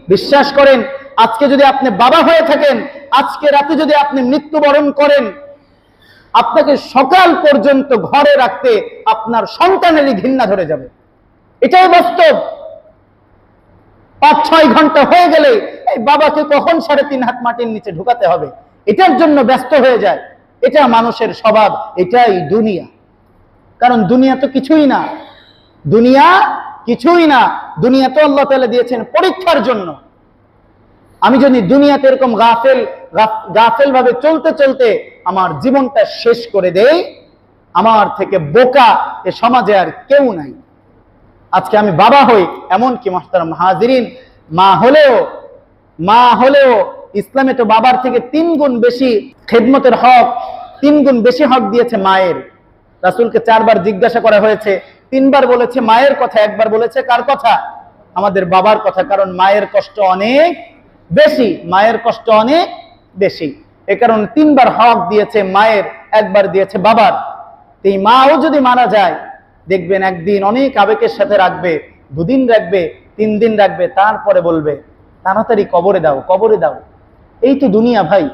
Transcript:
বিশ্বাস করেন, আজকে যদি আপনি বাবা হয়ে থাকেন, আজকে রাতে যদি আপনি মৃত্যুবরণ করেন, আপনাকে সকাল পর্যন্ত ঘরে রাখতে আপনার সন্তানেরই ঘৃণা ধরে যাবে। এটাই বাস্তব। 5-6 ঘন্টা হয়ে গেলে এই বাবাকে কখন 3.5 হাত মাটির নিচে ঢুকাতে হবে, এটার জন্য ব্যস্ত হয়ে যায়। এটা মানুষের স্বভাব, এটাই দুনিয়া। কারণ দুনিয়া তো কিছুই না, দুনিয়া কিছুই না। দুনিয়া তো আল্লাহ তাআলা দিয়েছেন পরীক্ষার জন্য। আমি যদি দুনিয়াতে এরকম গাফেল ভাবে চলতে চলতে আমার জীবনটা শেষ করে দেই, আমার থেকে বোকা এ সমাজে আর কেউ নাই। আজকে আমি বাবা হই, এমনকি মুহতারাম হাজিরিন, মা হলেও ইসলামে তো বাবার থেকে 3 গুণ বেশি খেদমতের হক, 3 গুণ বেশি হক দিয়েছে মায়ের। রাসূলকে 4 বার জিজ্ঞাসা করা হয়েছে, 3 বার বলেছে মায়ের কথা, 1 বার বলেছে কার কথা? আমাদের বাবার কথা। কারণ মায়ের কষ্ট অনেক বেশি, মায়ের কষ্ট অনেক বেশি। এ কারণে 3 বার হক দিয়েছে মায়ের, 1 বার দিয়েছে বাবার। এই মাও যদি মারা যায়, দেখবেন একদিন অনেক আবেগের সাথে রাখবে, 2 দিন রাখবে, 3 দিন রাখবে, তারপরে বলবে তাড়াতাড়ি কবরে দাও, কবরে দাও। এই তো দুনিয়া ভাই।